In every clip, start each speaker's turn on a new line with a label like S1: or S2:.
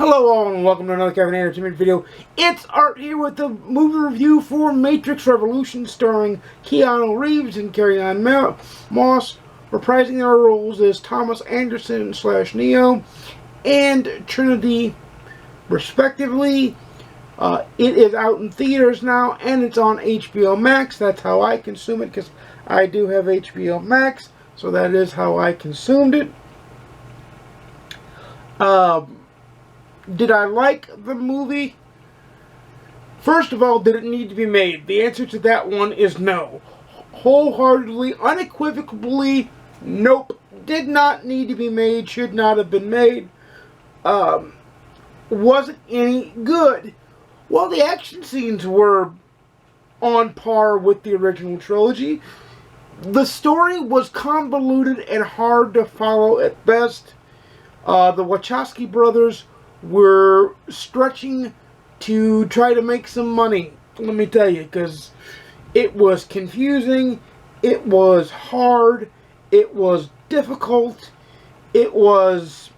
S1: Hello all and welcome to another Kevin Entertainment video. It's Art here with the movie review for Matrix Revolution, starring Keanu Reeves and Carrie-Anne Moss, reprising their roles as Thomas Anderson / Neo and Trinity respectively. It is out in theaters now and it's on HBO Max. That's how I consume it because I do have HBO Max, so that is how I consumed it. Did I like the movie? First of all, did it need to be made? The answer to that one is no. Wholeheartedly, unequivocally, nope. Did not need to be made, should not have been made. Wasn't any good. Well, the action scenes were on par with the original trilogy. The story was convoluted and hard to follow at best. The Wachowski brothers were stretching to try to make some money, let me tell you, because it was confusing, it was hard, it was difficult, it was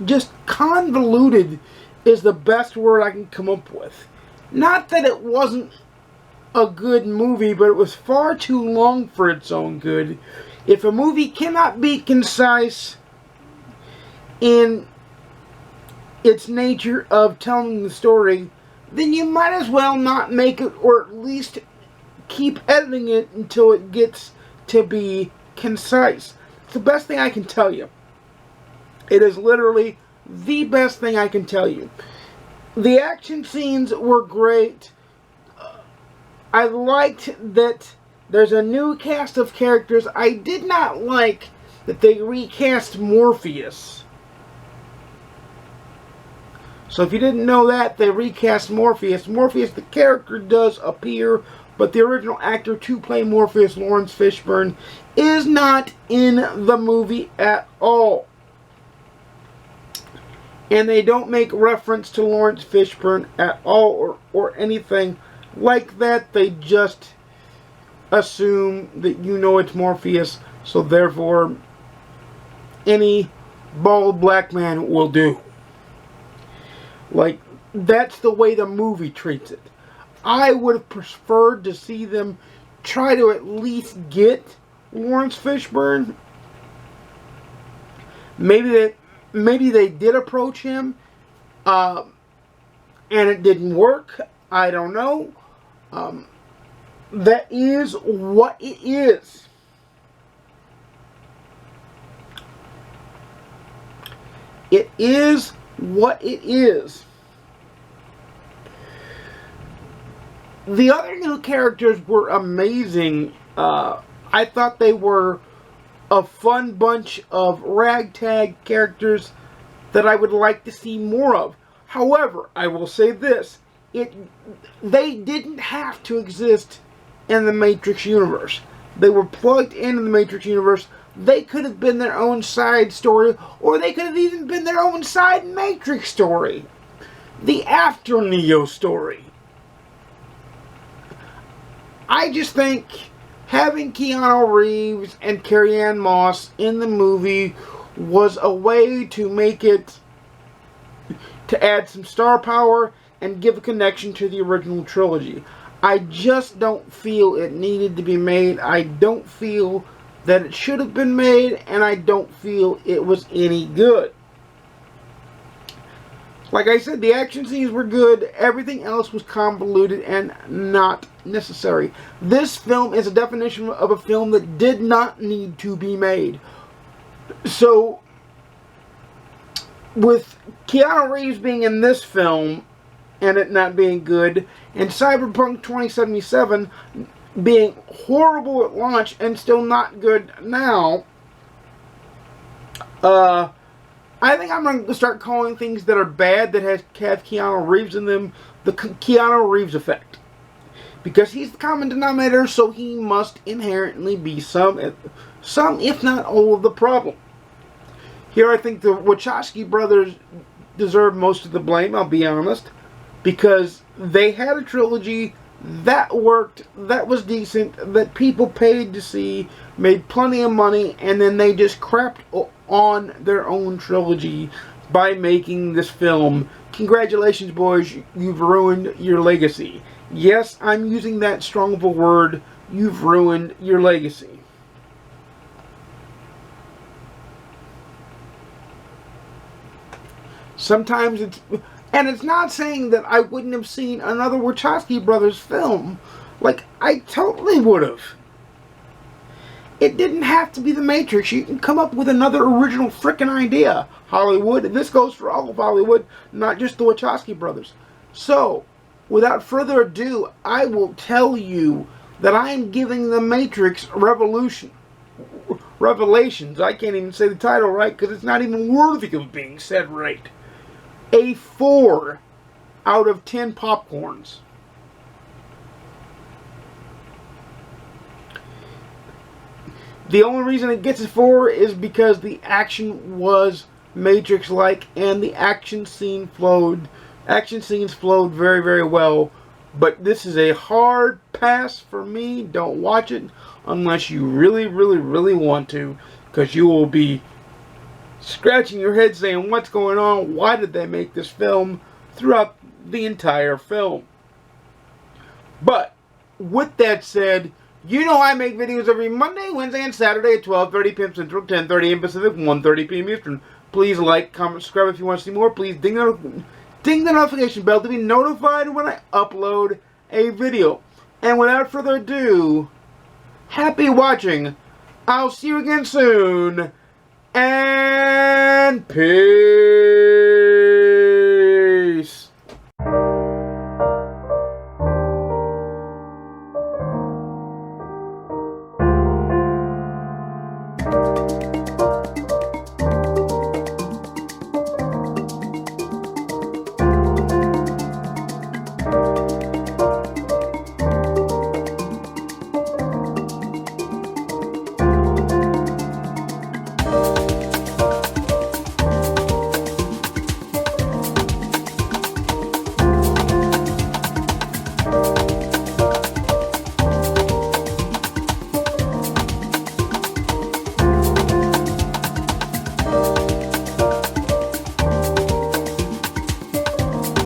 S1: just convoluted is the best word I can come up with. Not that it wasn't a good movie, but it was far too long for its own good. If a movie cannot be concise in its nature of telling the story, then you might as well not make it, or at least keep editing it until it gets to be concise. It's the best thing I can tell you. It is literally the best thing I can tell you. The action scenes were great. I liked that there's a new cast of characters. I did not like that they recast Morpheus. So if you didn't know that, they recast Morpheus. Morpheus, the character, does appear, but the original actor to play Morpheus, Lawrence Fishburne, is not in the movie at all. And they don't make reference to Lawrence Fishburne at all, or anything like that. They just assume that you know it's Morpheus, so therefore any bald black man will do. Like, that's the way the movie treats it. I would have preferred to see them try to at least get Lawrence Fishburne. Maybe they did approach him, and it didn't work. I don't know. That is what it is. It is what it is. The other new characters were amazing. I thought they were a fun bunch of ragtag characters that I would like to see more of. However, I will say this. They didn't have to exist in the Matrix universe. They were plugged into the Matrix universe. They could have been their own side story, or they could have even been their own side Matrix story. The after Neo story. I just think having Keanu Reeves and Carrie-Anne Moss in the movie was a way to make it, to add some star power and give a connection to the original trilogy. I just don't feel it needed to be made. I don't feel that it should have been made, and I don't feel it was any good. Like I said, the action scenes were good. Everything else was convoluted and not necessary. This film is a definition of a film that did not need to be made. So, with Keanu Reeves being in this film and it not being good, and Cyberpunk 2077 being horrible at launch and still not good now, I think I'm going to start calling things that are bad that have Keanu Reeves in them the Keanu Reeves effect. Because he's the common denominator, so he must inherently be some, if not all, of the problem. Here I think the Wachowski brothers deserve most of the blame, I'll be honest. Because they had a trilogy That worked, that was decent, that people paid to see, made plenty of money, and then they just crapped on their own trilogy by making this film. Congratulations, boys, you've ruined your legacy. Yes, I'm using that strong of a word. You've ruined your legacy. Sometimes it's... And it's not saying that I wouldn't have seen another Wachowski brothers film. Like, I totally would have. It didn't have to be The Matrix. You can come up with another original frickin' idea, Hollywood. And this goes for all of Hollywood, not just the Wachowski brothers. So, without further ado, I will tell you that I am giving The Matrix Revelations. I can't even say the title right because it's not even worthy of being said right. A 4 out of 10 popcorns. The only reason it gets a 4 is because the action was Matrix-like and the action scenes flowed very, very well. But this is a hard pass for me. Don't watch it unless you really, really, really want to, because you will be scratching your head saying, what's going on? Why did they make this film? Throughout the entire film. But with that said, you know I make videos every Monday, Wednesday, and Saturday at 12:30 p.m. Central, 10:30 a.m. Pacific, 1:30 p.m. Eastern. Please like, comment, subscribe if you want to see more. Please ding the notification bell to be notified when I upload a video. And without further ado, happy watching. I'll see you again soon. And peace.